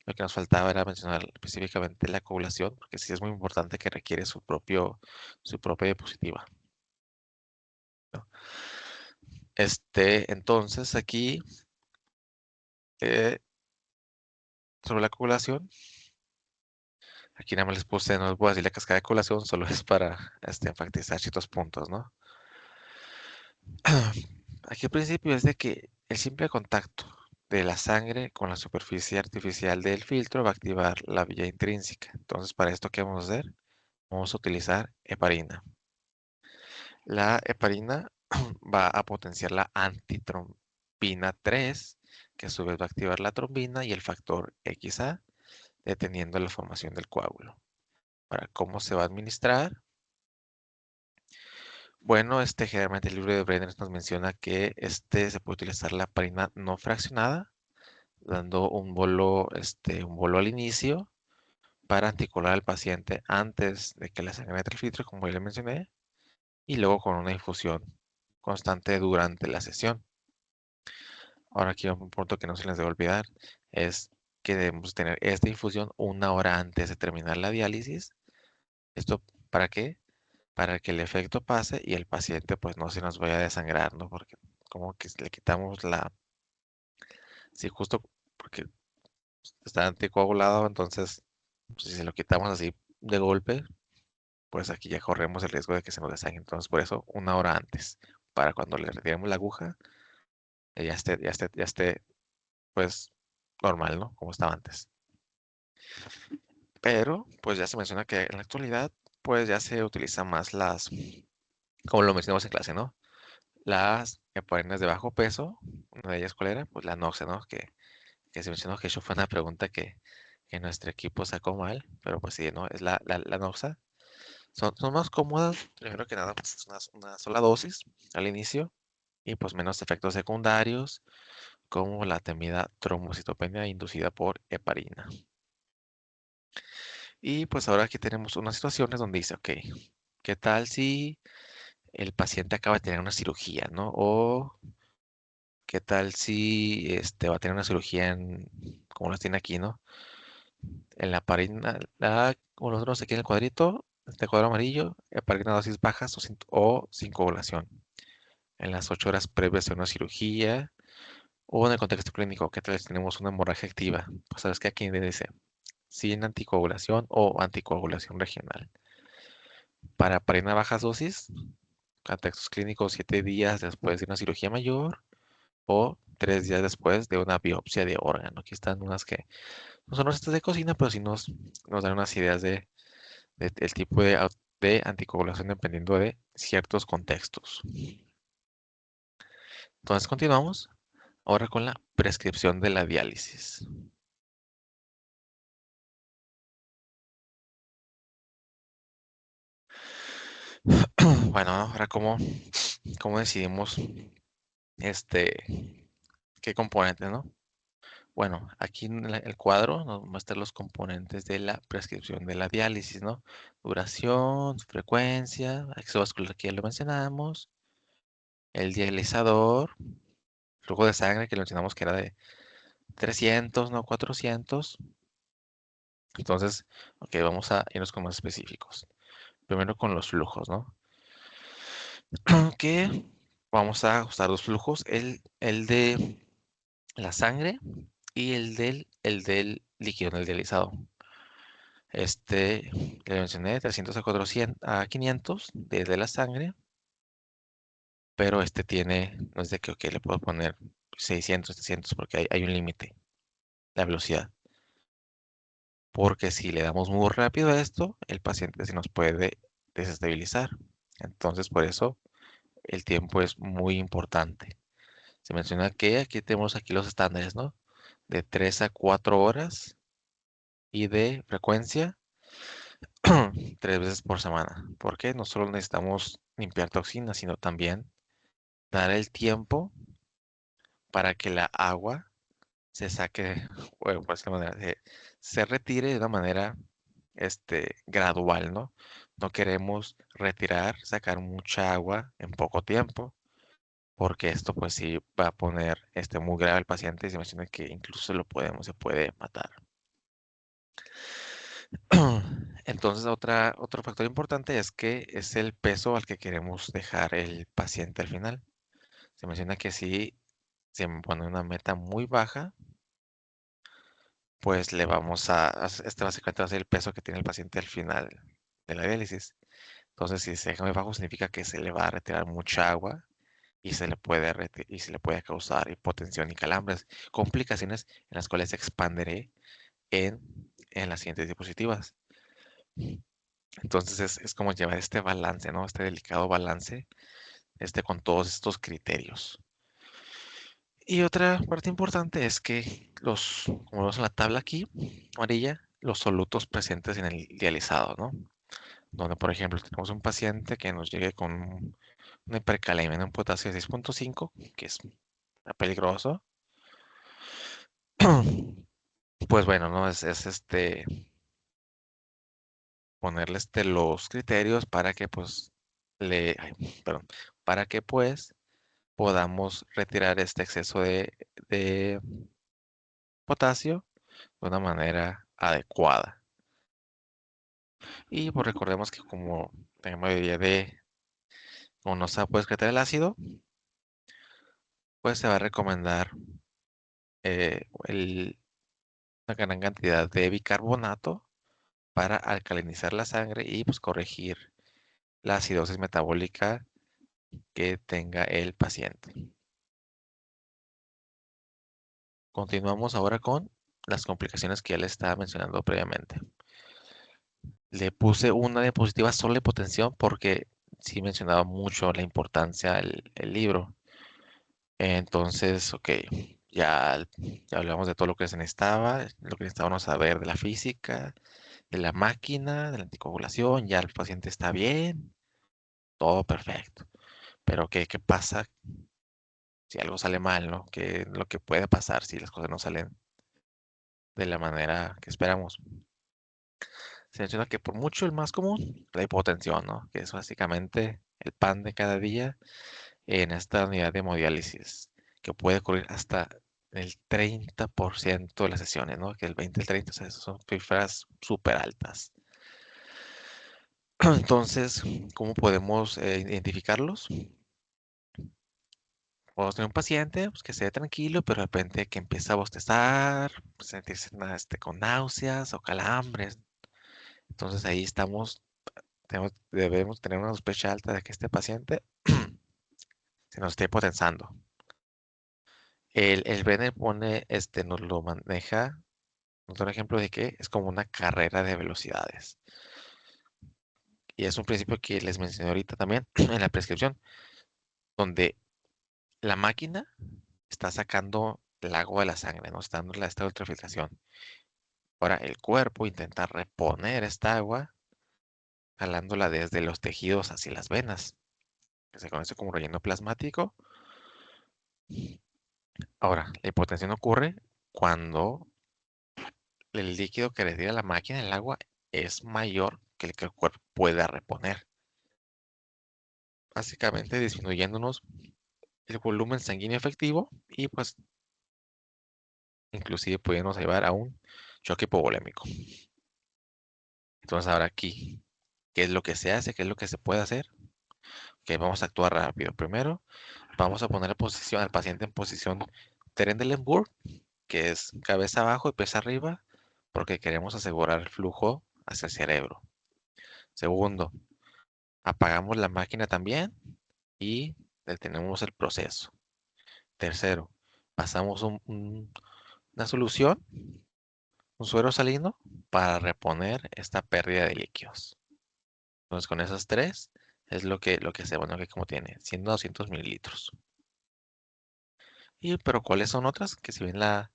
lo que nos faltaba era mencionar específicamente la coagulación, porque sí es muy importante que requiere su propia diapositiva, ¿no? Entonces, aquí, eh, sobre la coagulación, aquí nada más les puse, no les voy a decir la cascada de coagulación, solo es para enfatizar ciertos puntos, ¿no? Aquí el principio es de que el simple contacto de la sangre con la superficie artificial del filtro va a activar la vía intrínseca. Entonces, para esto, ¿qué vamos a hacer? Vamos a utilizar heparina. La heparina va a potenciar la antitrombina 3, que a su vez va a activar la trombina y el factor XA, deteniendo la formación del coágulo. para cómo se va a administrar. Bueno, generalmente el libro de Brenner nos menciona que se puede utilizar la heparina no fraccionada, dando un bolo al inicio para anticoagular al paciente antes de que la sangre entre el filtro, como ya le mencioné, y luego con una infusión constante durante la sesión. Ahora aquí un punto que no se les debe olvidar es que debemos tener esta infusión 1 hora antes de terminar la diálisis. ¿Esto para qué? Para que el efecto pase y el paciente pues no se nos vaya a desangrar, ¿no? Porque como que le quitamos sí, justo porque está anticoagulado, entonces pues, si se lo quitamos así de golpe, pues aquí ya corremos el riesgo de que se nos desangre. Entonces por eso 1 hora antes, para cuando le retiremos la aguja, ya esté pues normal, ¿no? Como estaba antes. Pero pues ya se menciona que en la actualidad pues ya se utilizan más como lo mencionamos en clase, ¿no? Las heparinas de bajo peso, una de ellas, ¿cuál era? Pues la Noxe, ¿no? Que se mencionó que eso fue una pregunta que nuestro equipo sacó mal, pero pues sí, ¿no? Es la Noxa. Son más cómodas, primero que nada, pues es una sola dosis al inicio y pues menos efectos secundarios, como la temida trombocitopenia inducida por heparina. Y pues ahora aquí tenemos unas situaciones donde dice, ok, ¿qué tal si el paciente acaba de tener una cirugía, ¿no? O ¿qué tal si va a tener una cirugía como las tiene aquí, ¿no? En la parina, como nosotros aquí en el cuadrito, este cuadro amarillo, heparina dosis bajas o sin coagulación. En las 8 horas previas a una cirugía o en el contexto clínico, ¿qué tal si tenemos una hemorragia activa? Pues sabes que aquí dice sin anticoagulación o anticoagulación regional. Para heparina bajas dosis, contextos clínicos 7 días después de una cirugía mayor o 3 días después de una biopsia de órgano. Aquí están unas que no son recetas de cocina, pero sí nos dan unas ideas del tipo de anticoagulación dependiendo de ciertos contextos. Entonces continuamos ahora con la prescripción de la diálisis. Bueno, ahora cómo decidimos qué componentes, ¿no? Bueno, aquí en el cuadro nos muestra los componentes de la prescripción de la diálisis, ¿no? Duración, su frecuencia, acceso vascular que ya lo mencionamos, el dializador, flujo de sangre que lo mencionamos que era de 300, no 400. Entonces, ok, vamos a irnos con más específicos. Primero con los flujos, ¿no? Que vamos a usar dos flujos, el de la sangre y el del líquido, el dializado. Le mencioné 300 a 400 a 500 de la sangre, pero no es de que, ok, le puedo poner 600, 700 porque hay un límite, la velocidad. Porque si le damos muy rápido a esto, el paciente se nos puede desestabilizar. Entonces, por eso el tiempo es muy importante. Se menciona que aquí tenemos aquí los estándares, ¿no? De 3 a 4 horas y de frecuencia 3 veces por semana. Porque no solo necesitamos limpiar toxinas, sino también dar el tiempo para que la agua se saque, bueno, por decirlo de manera, se retire de una manera gradual, ¿no? No queremos retirar, sacar mucha agua en poco tiempo, porque esto pues sí va a poner muy grave al paciente y se menciona que incluso se puede matar. Entonces, otro factor importante es que es el peso al que queremos dejar el paciente al final. Se menciona que si se me pone una meta muy baja, pues le vamos básicamente va a ser el peso que tiene el paciente al final de la diálisis. Entonces, si se deja muy bajo, significa que se le va a retirar mucha agua y se le puede causar hipotensión y calambres, complicaciones en las cuales expanderé en, en las siguientes diapositivas. Entonces es como llevar este balance, ¿no? Este delicado balance, con todos estos criterios. Y otra parte importante es que como vemos en la tabla aquí, amarilla, los solutos presentes en el dializado, ¿no? Donde, por ejemplo, tenemos un paciente que nos llegue con una hipercalemia en un potasio de 6.5, que es peligroso. Pues bueno, ¿no? Es ponerle los criterios para que pues perdón, para que pues podamos retirar este exceso de potasio de una manera adecuada. Y pues recordemos que como la mayoría como no se puede excretar el ácido, pues se va a recomendar una gran cantidad de bicarbonato para alcalinizar la sangre y pues corregir la acidosis metabólica que tenga el paciente. Continuamos ahora con las complicaciones que ya les estaba mencionando previamente. Le puse una diapositiva solo de hipotensión porque sí mencionaba mucho la importancia el libro. Entonces, ok, ya hablamos de todo lo que se necesitaba, lo que necesitábamos saber de la física, de la máquina, de la anticoagulación, ya el paciente está bien, todo perfecto. Pero ¿qué pasa si algo sale mal, ¿no? ¿Qué es lo que puede pasar si las cosas no salen de la manera que esperamos? Se menciona que por mucho el más común, la hipotensión, ¿no? Que es básicamente el pan de cada día en esta unidad de hemodiálisis, que puede ocurrir hasta el 30% de las sesiones, ¿no? Que el 20, el 30, o sea, son cifras súper altas. Entonces, ¿cómo podemos identificarlos? Podemos tener un paciente pues, que esté tranquilo, pero de repente que empieza a bostezar, sentirse con náuseas o calambres. Entonces ahí debemos tener una sospecha alta de que este paciente se nos esté potenzando. El Brenner nos lo maneja, nos da un ejemplo de que es como una carrera de velocidades. Y es un principio que les mencioné ahorita también en la prescripción, donde la máquina está sacando el agua de la sangre, ¿no? Está dando esta ultrafiltración. Ahora el cuerpo intenta reponer esta agua, jalándola desde los tejidos hacia las venas, que se conoce como relleno plasmático. Ahora, la hipotensión ocurre cuando el líquido que retira la máquina, el agua, es mayor que el que el cuerpo pueda reponer, básicamente disminuyéndonos el volumen sanguíneo efectivo y pues inclusive pudiéndonos llevar a un choque hipovolémico. Entonces ahora aquí, ¿qué es lo que se hace? ¿Qué es lo que se puede hacer? Que vamos a actuar rápido. Primero, vamos a poner al paciente en posición Trendelenburg, que es cabeza abajo y pies arriba, porque queremos asegurar el flujo hacia el cerebro. Segundo, apagamos la máquina también y detenemos el proceso. Tercero, pasamos una solución, un suero salino, para reponer esta pérdida de líquidos. Entonces, con esas tres es lo que hacemos, ¿no? Que como tiene 100 a 200 mililitros. Pero ¿cuáles son otras? Que si bien la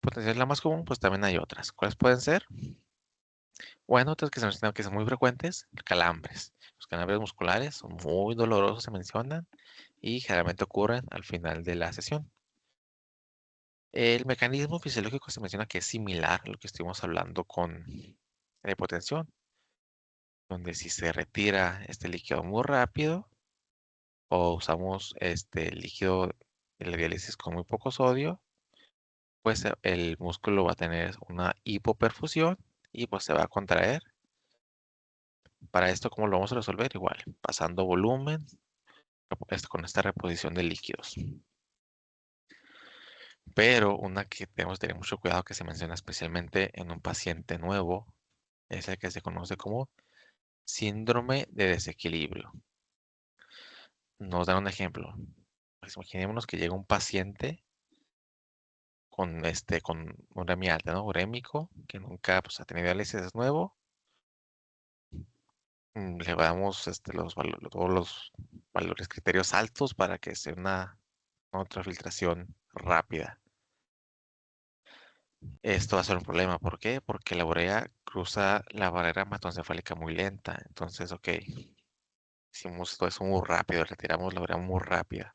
potencial es la más común, pues también hay otras. ¿Cuáles pueden ser? Bueno, otras que se mencionan que son muy frecuentes, calambres. Los calambres musculares son muy dolorosos, se mencionan, y generalmente ocurren al final de la sesión. El mecanismo fisiológico se menciona que es similar a lo que estuvimos hablando con la hipotensión, donde si se retira este líquido muy rápido o usamos este líquido de la diálisis con muy poco sodio, pues el músculo va a tener una hipoperfusión y pues se va a contraer. Para esto, ¿cómo lo vamos a resolver? Igual, pasando volumen con esta reposición de líquidos. Pero una que tenemos que tener mucho cuidado que se menciona especialmente en un paciente nuevo es el que se conoce como síndrome de desequilibrio. Nos dan un ejemplo. Pues imaginémonos que llega un paciente con uremia alta, ¿no? Urémico, que nunca pues, ha tenido diálisis, es nuevo. Le damos todos los valores, criterios altos para que sea una otra filtración rápida. Esto va a ser un problema. ¿Por qué? Porque la urea cruza la barrera hematoencefálica muy lenta. Entonces, ok, hicimos todo eso muy rápido, retiramos la urea muy rápida.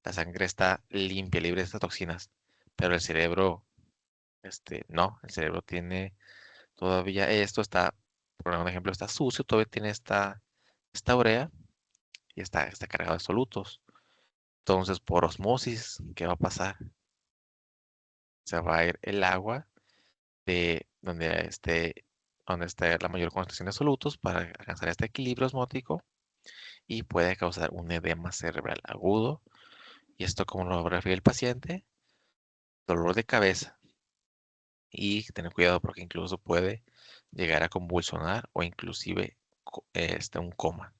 La sangre está limpia, libre de estas toxinas, pero el cerebro, no, el cerebro tiene todavía esto, está, por un ejemplo, está sucio, todavía tiene esta urea y está cargado de solutos. Entonces, por osmosis, ¿qué va a pasar? Se va a ir el agua de donde esté la mayor concentración de solutos para alcanzar este equilibrio osmótico y puede causar un edema cerebral agudo. Y esto, como lo refiere el paciente, dolor de cabeza y tener cuidado porque incluso puede llegar a convulsionar o inclusive un coma.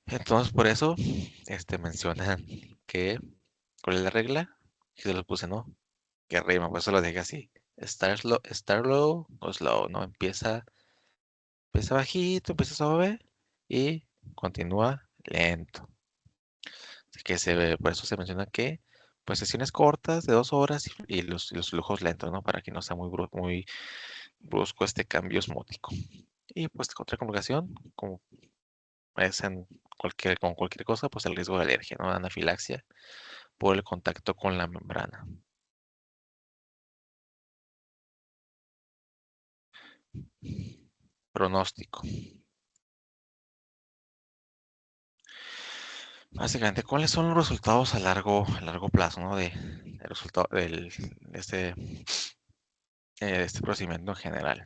Entonces, por eso, mencionan que, ¿cuál es la regla? Y se los puse, ¿no? Que rima, por eso lo dejé así. Start low o slow, ¿no? Empieza bajito, empieza suave y continúa lento. Así que por eso se menciona que, pues, sesiones cortas de 2 horas y los flujos lentos, ¿no? Para que no sea muy brusco este cambio osmótico. Y pues otra complicación, como es con cualquier cosa, pues el riesgo de alergia, ¿no? Anafilaxia por el contacto con la membrana. Pronóstico. Básicamente, ¿cuáles son los resultados a largo plazo, ¿no? Del resultado de este procedimiento en general?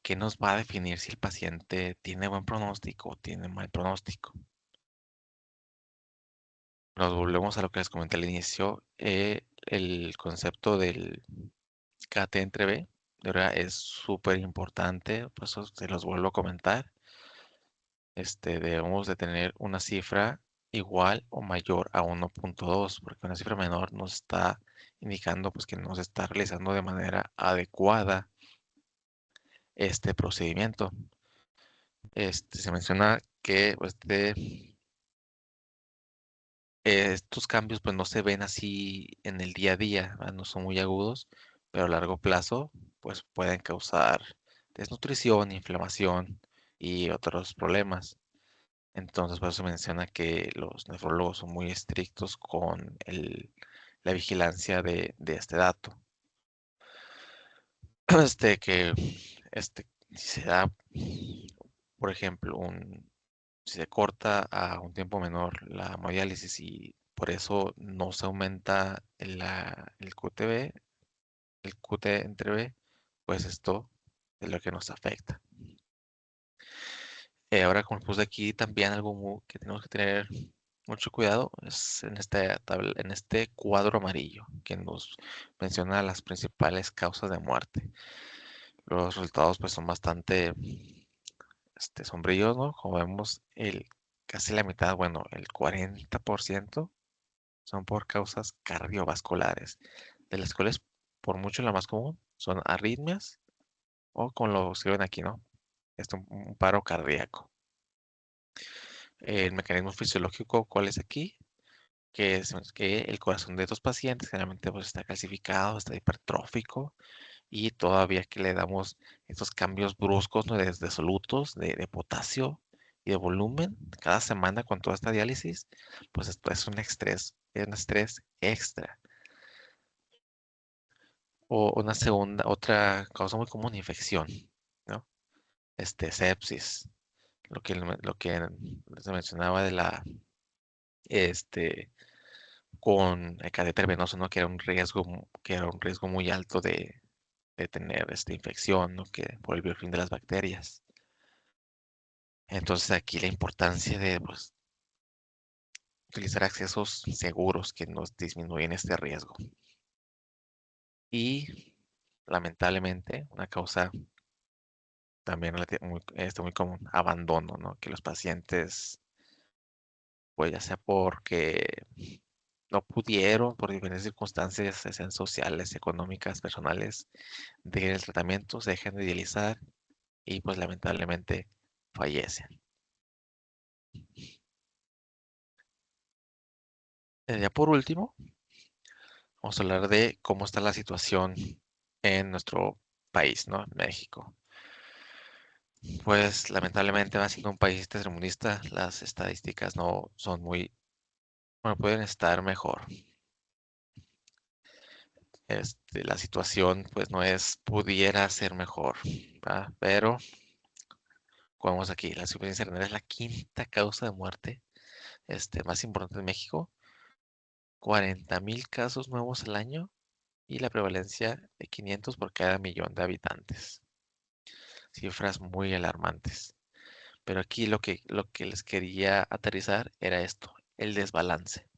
¿Qué nos va a definir si el paciente tiene buen pronóstico o tiene mal pronóstico? Nos volvemos a lo que les comenté al inicio. El concepto del KT entre B, de verdad, es súper importante, por eso se los vuelvo a comentar. Debemos de tener una cifra igual o mayor a 1.2, porque una cifra menor nos está indicando pues que no se está realizando de manera adecuada este procedimiento. Se menciona que estos cambios pues no se ven así en el día a día, ¿verdad? No son muy agudos, pero a largo plazo pues pueden causar desnutrición, inflamación y otros problemas. Entonces, por eso se menciona que los nefrólogos son muy estrictos con la vigilancia de este dato. Que si se da, por ejemplo, si se corta a un tiempo menor la hemodiálisis y por eso no se aumenta el QTB, el QT entre B, pues esto es lo que nos afecta. Ahora, como puse aquí, también algo que tenemos que tener mucho cuidado es en este cuadro amarillo que nos menciona las principales causas de muerte. Los resultados pues son bastante sombríos, ¿no? Como vemos, casi la mitad, bueno, el 40% son por causas cardiovasculares, de las cuales por mucho la más común son arritmias o como lo escriben aquí, ¿no? Un paro cardíaco. El mecanismo fisiológico, ¿cuál es aquí? Que el corazón de estos pacientes generalmente pues, está calcificado, está hipertrófico y todavía que le damos estos cambios bruscos, ¿no? de solutos, de potasio y de volumen cada semana con toda esta diálisis, pues esto es un estrés extra. O otra causa muy común, infección, ¿no? Sepsis, lo que se mencionaba este, con el catéter venoso, ¿no? Que era un riesgo muy alto de tener esta infección, ¿no? Que por el biofilm de las bacterias. Entonces aquí la importancia de pues, utilizar accesos seguros que nos disminuyen este riesgo. Y lamentablemente, una causa también muy común, abandono, ¿no? Que los pacientes, pues ya sea porque no pudieron, por diferentes circunstancias, ya sean sociales, económicas, personales, dejen el tratamiento, se dejan de dializar y pues lamentablemente fallecen. Ya por último, Vamos a hablar de cómo está la situación en nuestro país, ¿no? México. Pues lamentablemente va siendo un país tercermundista, las estadísticas no son muy, bueno, pueden estar mejor. La situación pues no es, pudiera ser mejor, ¿va? Pero, como vemos aquí, la insuficiencia renal es la quinta causa de muerte, más importante en México, 40,000 casos nuevos al año y la prevalencia de 500 por cada millón de habitantes. Cifras muy alarmantes. Pero aquí lo que les quería aterrizar era esto, el desbalance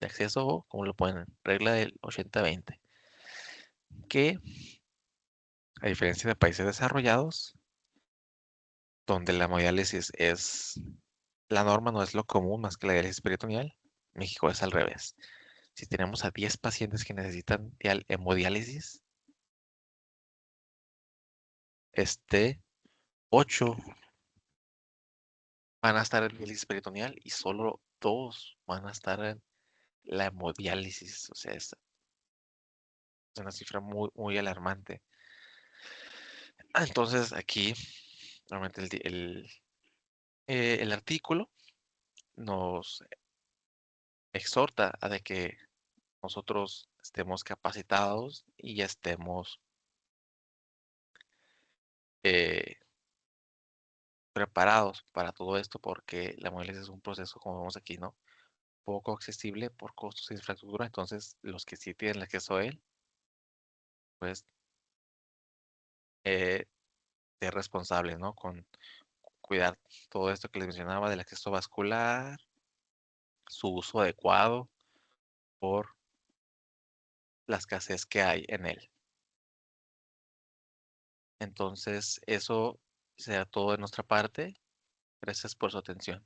de acceso, como lo ponen, regla del 80-20, que a diferencia de países desarrollados, donde la hemodiálisis es la norma, no es lo común más que la diálisis peritoneal, México es al revés. Si tenemos a 10 pacientes que necesitan hemodiálisis, 8 van a estar en diálisis peritoneal y solo 2 van a estar en la hemodiálisis. O sea, es una cifra muy, muy alarmante. Entonces, aquí, realmente el artículo nos exhorta a de que nosotros estemos capacitados y estemos eh, preparados para todo esto, porque la hemodiálisis es un proceso, como vemos aquí, ¿no? Poco accesible por costos de infraestructura. Entonces, los que sí tienen acceso a él, pues, eh, ser responsables, ¿no? Con cuidar todo esto que les mencionaba del acceso vascular, su uso adecuado por la escasez que hay en él. Entonces, eso será todo de nuestra parte. Gracias por su atención.